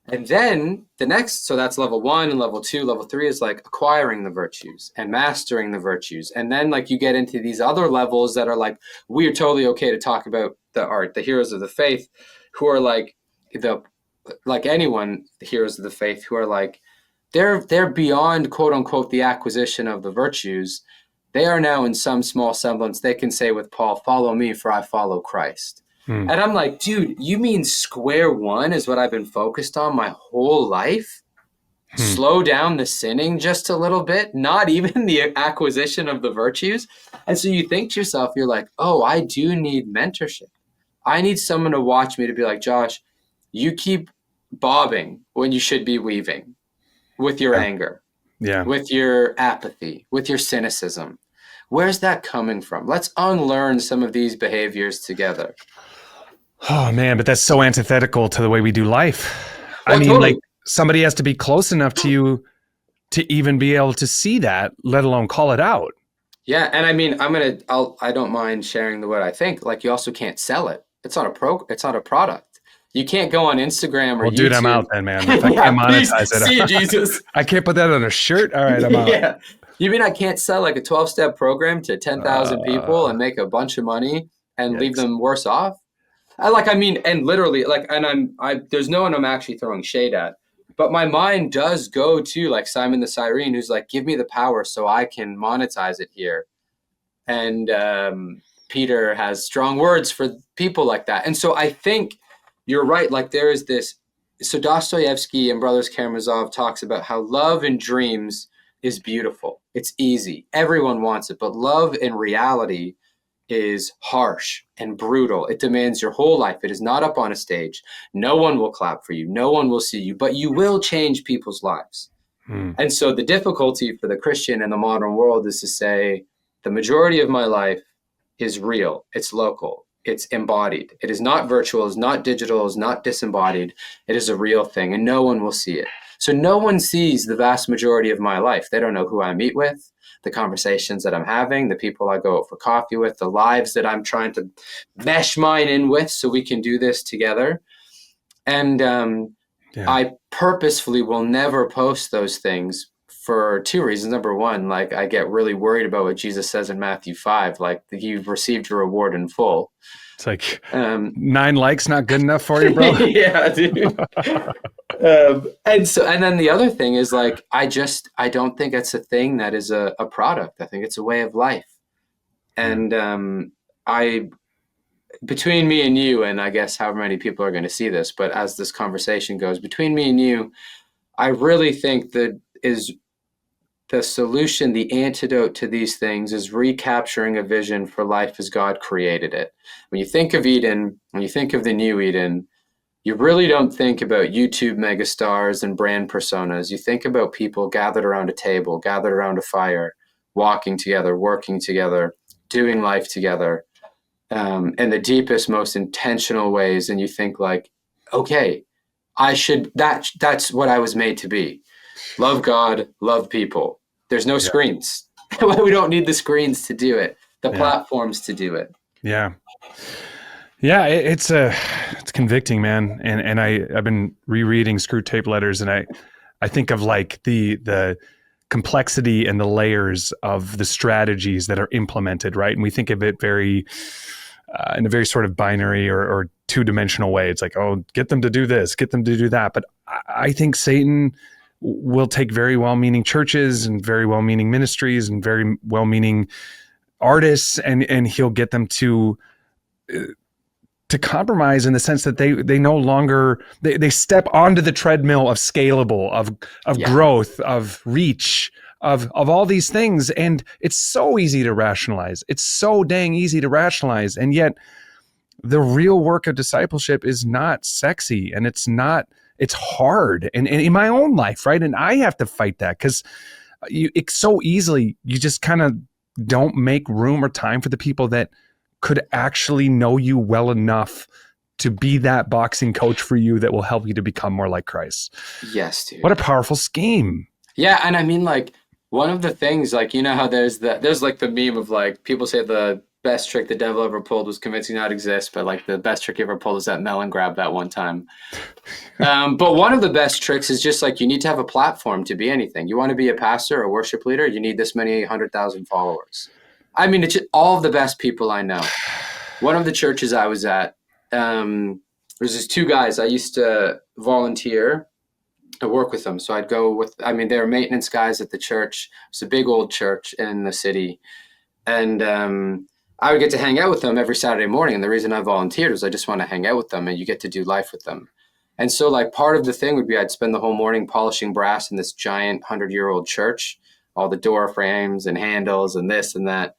And then the next, so that's level 1 and level 2. Level 3 is like acquiring the virtues and mastering the virtues. And then like you get into these other levels that are like, we are totally okay to talk about the heroes of the faith, who are like anyone, the heroes of the faith, who are like, they're beyond quote unquote the acquisition of the virtues. They are now in some small semblance. They can say with Paul, follow me for I follow Christ. And I'm like, dude, you mean square one is what I've been focused on my whole life? Slow down the sinning just a little bit, not even the acquisition of the virtues. And so you think to yourself, you're like, oh, I do need mentorship. I need someone to watch me to be like, Josh, you keep bobbing when you should be weaving with your anger, with your apathy, with your cynicism. Where's that coming from? Let's unlearn some of these behaviors together. Oh man, but that's so antithetical to the way we do life. Well, I mean, totally. like somebody has to be close enough to you to even be able to see that, let alone call it out. Yeah, and I mean, I don't mind sharing what I think. Like, you also can't sell it. It's not a product. You can't go on Instagram or Well, YouTube. dude, I'm out then, man. If I can't monetize it, see, Jesus. I can't put that on a shirt. All right, I'm out. Yeah. You mean I can't sell like a 12-step program to 10,000 people and make a bunch of money and leave them worse off? And literally, there's no one I'm actually throwing shade at, but my mind does go to like Simon the Cyrene, who's like, give me the power so I can monetize it here. And Peter has strong words for people like that. And so I think you're right. Like there is this, so Dostoevsky and Brothers Karamazov talks about how love and dreams is beautiful. It's easy. Everyone wants it. But love in reality is harsh and brutal. It demands your whole life. It is not up on a stage. No one will clap for you. No one will see you, but you will change people's lives. Mm. And so the difficulty for the Christian in the modern world is to say, the majority of my life is real. It's local. It's embodied. It is not virtual. It's not digital. It's not disembodied. It is a real thing, and no one will see it. So no one sees the vast majority of my life. They don't know who I meet with, the conversations that I'm having, the people I go out for coffee with, the lives that I'm trying to mesh mine in with so we can do this together. And Yeah. I purposefully will never post those things for two reasons. Number one, like I get really worried about what Jesus says in Matthew 5, like you've received your reward in full. It's like Um, 9 likes not good enough for you, bro. yeah, dude. And then the other thing is like, I don't think it's a thing that is a product. I think it's a way of life. And between me and you, and I guess however many people are going to see this, but as this conversation goes, between me and you, I really think that is the solution, the antidote to these things is recapturing a vision for life as God created it. When you think of Eden, when you think of the new Eden, you really don't think about YouTube megastars and brand personas. You think about people gathered around a table, gathered around a fire, walking together, working together, doing life together, in the deepest, most intentional ways. And you think like, okay, that's what I was made to be. Love God, love people. There's no screens. We don't need the screens to do it. The platforms to do it. Yeah. Yeah, it's convicting, man. And I've been rereading Screw Tape Letters, and I think of like the complexity and the layers of the strategies that are implemented, right? And we think of it very in a very sort of binary or two-dimensional way. It's like, oh, get them to do this, get them to do that. But I think Satan will take very well-meaning churches and very well-meaning ministries and very well-meaning artists, and he'll get them to compromise in the sense that they no longer they step onto the treadmill of scalable, of growth, of reach, of all these things. And it's so easy to rationalize. It's so dang easy to rationalize. And yet the real work of discipleship is not sexy, and it's hard. And in my own life, right? And I have to fight that because it's so easily, you just kind of don't make room or time for the people that could actually know you well enough to be that boxing coach for you that will help you to become more like Christ. Yes, dude. What a powerful scheme. Yeah. And I mean, like, one of the things, like, you know how there's like the meme of like, people say the best trick the devil ever pulled was convincing God exists, but like the best trick he ever pulled was that melon grab that one time. But one of the best tricks is just like, you need to have a platform to be anything. You want to be a pastor or worship leader, you need this many 100,000 followers. I mean, it's just all of the best people I know. One of the churches I was at, there's these two guys. I used to volunteer to work with them. So I'd go with, I mean, they were maintenance guys at the church. It's a big old church in the city. And I would get to hang out with them every Saturday morning. And the reason I volunteered was I just want to hang out with them, and you get to do life with them. And so like part of the thing would be I'd spend the whole morning polishing brass in this giant 100-year-old church, all the door frames and handles and this and that.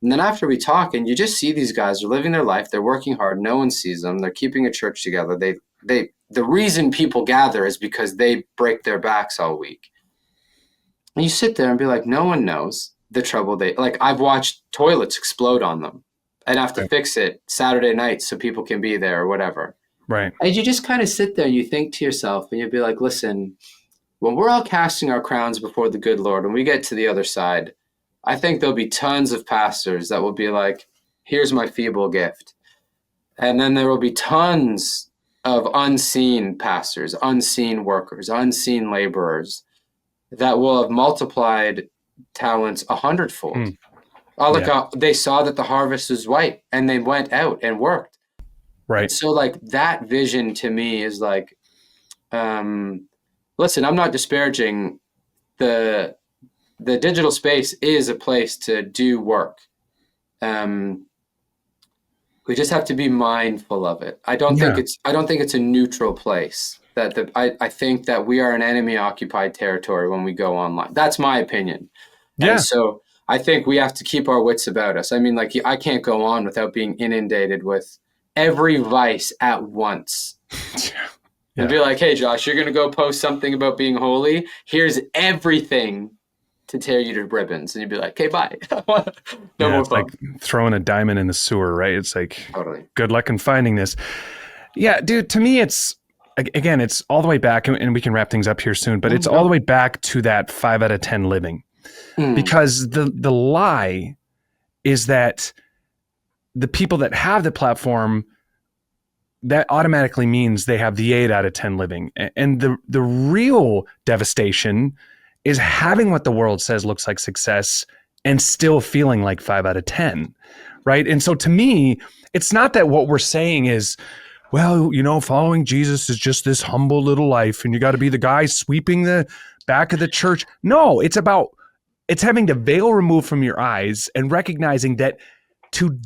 And then after we talk, and you just see these guys are living their life, they're working hard, no one sees them, they're keeping a church together. The reason people gather is because they break their backs all week. And you sit there and be like, no one knows the trouble like I've watched toilets explode on them and have to fix it Saturday night so people can be there or whatever. Right. And you just kind of sit there and you think to yourself, and you'd be like, listen, when we're all casting our crowns before the good Lord, when we get to the other side, I think there'll be tons of pastors that will be like, here's my feeble gift. And then there will be tons of unseen pastors, unseen workers, unseen laborers that will have multiplied talents 100-fold. They saw that the harvest was white and they went out and worked. Right. So like that vision to me is like, listen, I'm not disparaging the digital space is a place to do work. We just have to be mindful of it. I don't think it's a neutral place. I think that we are an enemy occupied territory when we go online. That's my opinion. And Yeah. so I think we have to keep our wits about us. I mean, like, I can't go on without being inundated with every vice at once and Yeah. be like, hey, Josh, you're going to go post something about being holy. Here's everything to tear you to ribbons. And you'd be like, okay, bye. No Yeah. more It's like fun. throwing a diamond in the sewer, right? It's like, Totally. good luck in finding this. Yeah, dude, to me, again, it's all the way back, and we can wrap things up here soon, but it's all the way back to that 5 out of 10 living. Because the lie is that the people that have the platform, that automatically means they have the 8 out of 10 living. And the real devastation is having what the world says looks like success and still feeling like 5 out of 10, right? And so to me, it's not that what we're saying is, well, following Jesus is just this humble little life and you got to be the guy sweeping the back of the church. No, it's having the veil removed from your eyes and recognizing that to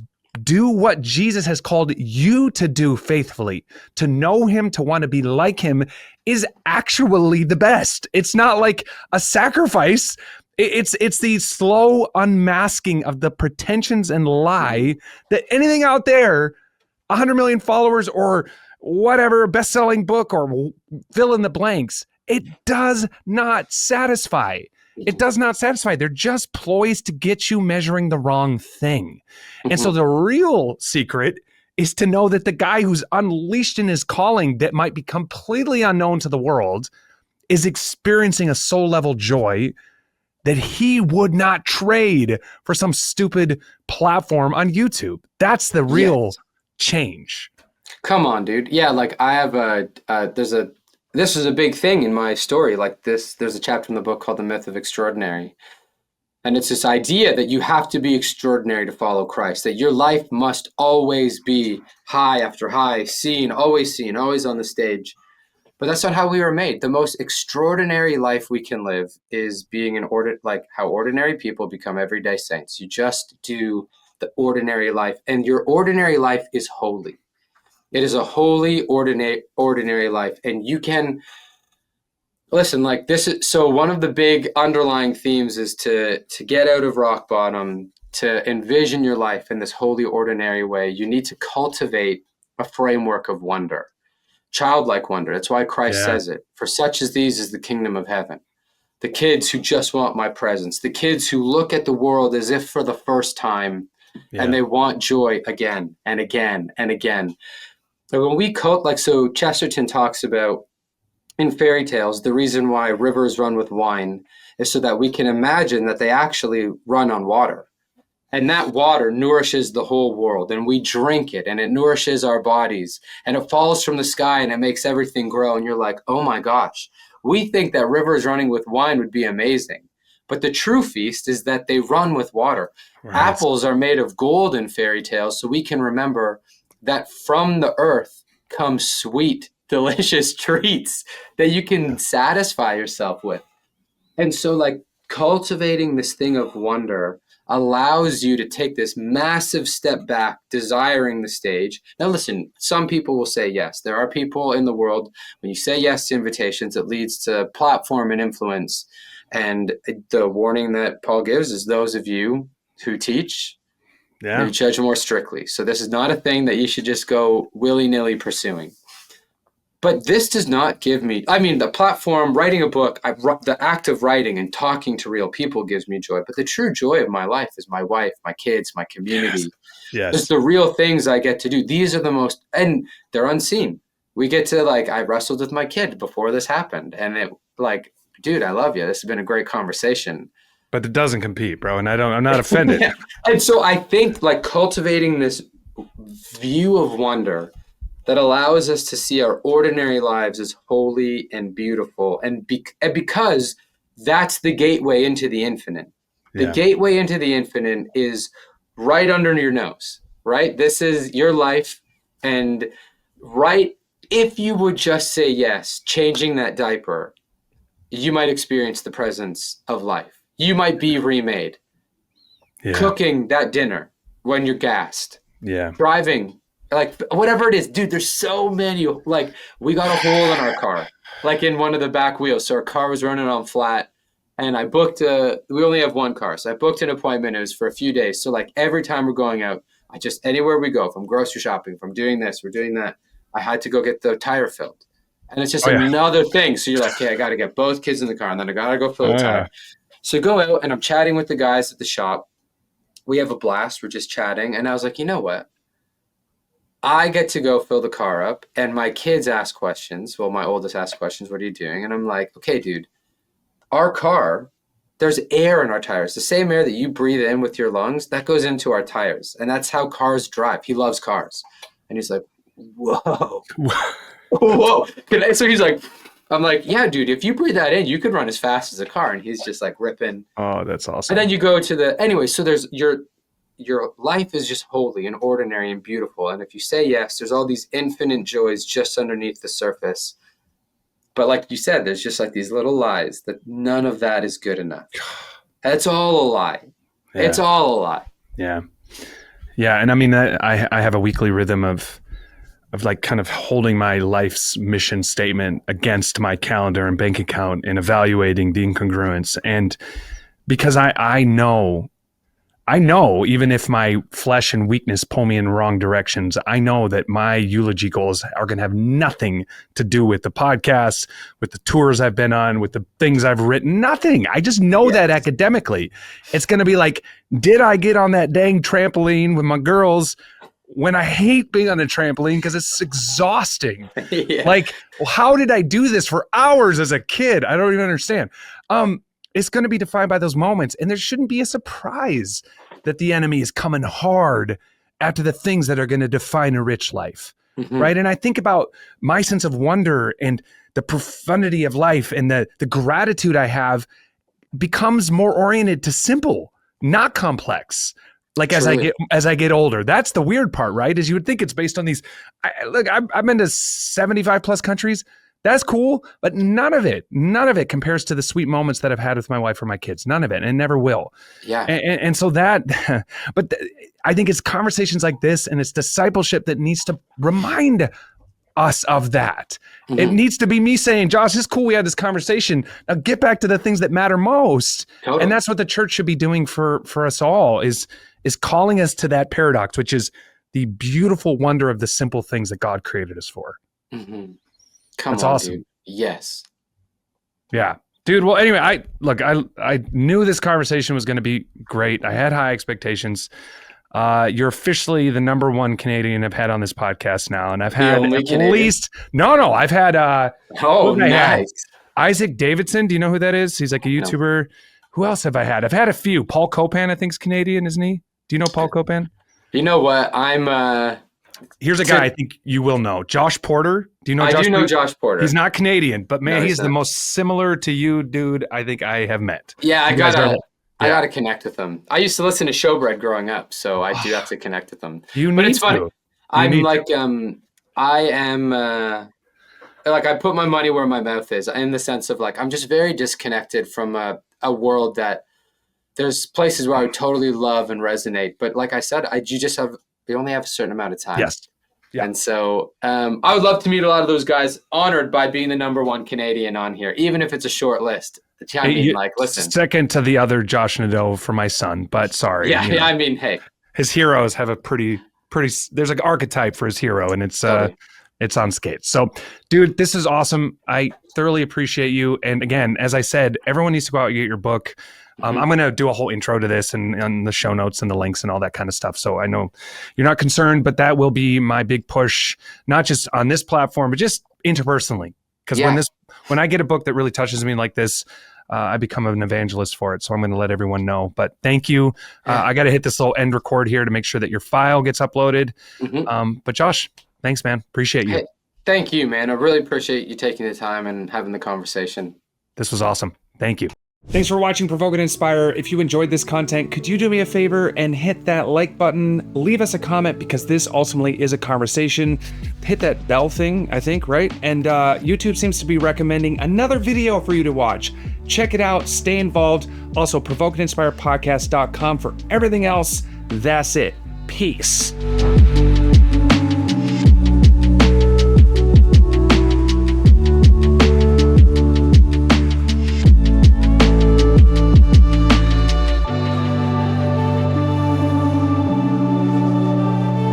do what Jesus has called you to do faithfully, to know him, to want to be like him, is actually the best. It's not like a sacrifice. It's the slow unmasking of the pretensions and lie that anything out there, 100 million followers or whatever, best-selling book or fill in the blanks, it does not satisfy. It does not satisfy. They're just ploys to get you measuring the wrong thing. And so the real secret is to know that the guy who's unleashed in his calling that might be completely unknown to the world is experiencing a soul level joy that he would not trade for some stupid platform on YouTube. That's the real change. Come on, dude. Yeah, like I have this is a big thing in my story. Like there's a chapter in the book called The Myth of Extraordinary. And it's this idea that you have to be extraordinary to follow Christ, that your life must always be high after high, seen, always on the stage. But that's not how we were made. The most extraordinary life we can live is being like how ordinary people become everyday saints. You just do the ordinary life, and your ordinary life is holy. It is a holy, ordinary life, and you can listen. Like this is so. One of the big underlying themes is to get out of rock bottom, to envision your life in this holy, ordinary way. You need to cultivate a framework of wonder. Childlike wonder. That's why Christ says it. For such as these is the kingdom of heaven. The kids who just want my presence. The kids who look at the world as if for the first time and they want joy again and again and again. So when we so Chesterton talks about in fairy tales, the reason why rivers run with wine is so that we can imagine that they actually run on water. And that water nourishes the whole world, and we drink it, and it nourishes our bodies, and it falls from the sky, and it makes everything grow. And you're like, oh my gosh, we think that rivers running with wine would be amazing. But the true feast is that they run with water. Right. Apples are made of gold in fairy tales, so we can remember that from the earth come sweet, delicious treats that you can satisfy yourself with. And so, like, cultivating this thing of wonder allows you to take this massive step back, desiring the stage. Now, listen, some people will say yes. There are people in the world, when you say yes to invitations, it leads to platform and influence. And the warning that Paul gives is those of you who teach, you judge more strictly. So this is not a thing that you should just go willy-nilly pursuing. But this does not give me, the platform, writing a book, the act of writing and talking to real people gives me joy. But the true joy of my life is my wife, my kids, my community. Yes. It's the real things I get to do. These are the most, and they're unseen. We get to, I wrestled with my kid before this happened. And it, dude, I love you. This has been a great conversation. But it doesn't compete, bro. And I'm not offended. Yeah. And so I think cultivating this view of wonder that allows us to see our ordinary lives as holy and beautiful. And because that's the gateway into the infinite. The gateway into the infinite is right under your nose, right? This is your life. And if you would just say yes, changing that diaper, you might experience the presence of life. You might be remade. Cooking that dinner when you're gassed. Driving like whatever it is, dude, there's so many. Like we got a hole in our car, like in one of the back wheels. So our car was running on flat. And I booked we only have one car. So I booked an appointment. It was for a few days. So like every time we're going out, anywhere we go, from grocery shopping, from doing this, we're doing that, I had to go get the tire filled. And it's just another thing. So you're like, okay, I got to get both kids in the car, and then I got to go fill the tire. So go out, and I'm chatting with the guys at the shop. We have a blast. We're just chatting. And I was like, you know what? I get to go fill the car up, and my kids ask questions. Well, my oldest asks questions. What are you doing? And I'm like, okay, dude. Our car, there's air in our tires. The same air that you breathe in with your lungs, that goes into our tires. And that's how cars drive. He loves cars. And he's like, whoa. Whoa. So he's like, I'm like, yeah, dude, if you breathe that in, you could run as fast as a car. And he's just like ripping. Oh, that's awesome. And then you go to anyway, so there's your life is just holy and ordinary and beautiful. And if you say yes, there's all these infinite joys just underneath the surface. But like you said, there's just like these little lies that none of that is good enough. That's all a lie. Yeah. It's all a lie. Yeah. Yeah. And I mean, I have a weekly rhythm of like kind of holding my life's mission statement against my calendar and bank account and evaluating the incongruence. And because I know even if my flesh and weakness pull me in wrong directions, I know that my eulogy goals are going to have nothing to do with the podcasts, with the tours I've been on, with the things I've written, nothing. I just know that academically. It's going to be like, did I get on that dang trampoline with my girls when I hate being on a trampoline because it's exhausting? Like, well, how did I do this for hours as a kid? I don't even understand. It's going to be defined by those moments. And there shouldn't be a surprise that the enemy is coming hard after the things that are going to define a rich life, right? And I think about my sense of wonder and the profundity of life, and the gratitude I have becomes more oriented to simple, not complex. Like as I get older, that's the weird part, right? Is you would think it's based on these. I've been to 75 plus countries. That's cool, but none of it compares to the sweet moments that I've had with my wife or my kids. None of it, and never will. Yeah. And so I think it's conversations like this and it's discipleship that needs to remind us of that. It needs to be me saying, Josh, it's cool we had this conversation. Now get back to the things that matter most. Totally. And that's what the church should be doing for us all, is calling us to that paradox, which is the beautiful wonder of the simple things that God created us for. That's awesome. Dude. Yes. Yeah. Dude, well, anyway, I knew this conversation was going to be great. I had high expectations. You're officially the number one Canadian I've had on this podcast now. And I've had I've had, nice. Isaac Davidson. Do you know who that is? He's like a YouTuber. No. Who else have I had? I've had a few. Paul Copan, I think, is Canadian, isn't he? Do you know Paul Copan? You know what? Here's a guy I think you will know. Josh Porter. Do you know Josh? I do know Josh Porter. He's not Canadian, but man, he's the most similar to you, dude, I think I have met. Yeah, I gotta connect with him. I used to listen to Showbread growing up, so I do have to connect with them. But it's funny. I put my money where my mouth is, in the sense of like, I'm just very disconnected from a world that there's places where I would totally love and resonate. But like I said, we only have a certain amount of time. Yes. Yeah. And so I would love to meet a lot of those guys, honored by being the number one Canadian on here, even if it's a short list. I mean, listen. Second to the other Josh Nadeau for my son, but sorry. Yeah, I mean, hey. His heroes have a pretty, there's an archetype for his hero, and it's on skates. So, dude, this is awesome. I thoroughly appreciate you. And again, as I said, everyone needs to go out and get your book. I'm going to do a whole intro to this and the show notes and the links and all that kind of stuff. So I know you're not concerned, but that will be my big push, not just on this platform, but just interpersonally. Because when I get a book that really touches me like this, I become an evangelist for it. So I'm going to let everyone know. But thank you. I got to hit this little end record here to make sure that your file gets uploaded. But Josh, thanks, man. Appreciate you. Hey, thank you, man. I really appreciate you taking the time and having the conversation. This was awesome. Thank you. Thanks for watching Provoke Inspire. If you enjoyed this content, could you do me a favor and hit that like button? Leave us a comment, because this ultimately is a conversation. Hit that bell thing, I think, right? And YouTube seems to be recommending another video for you to watch. Check it out. Stay involved. Also, ProvokeInspirePodcast.com for everything else. That's it. Peace.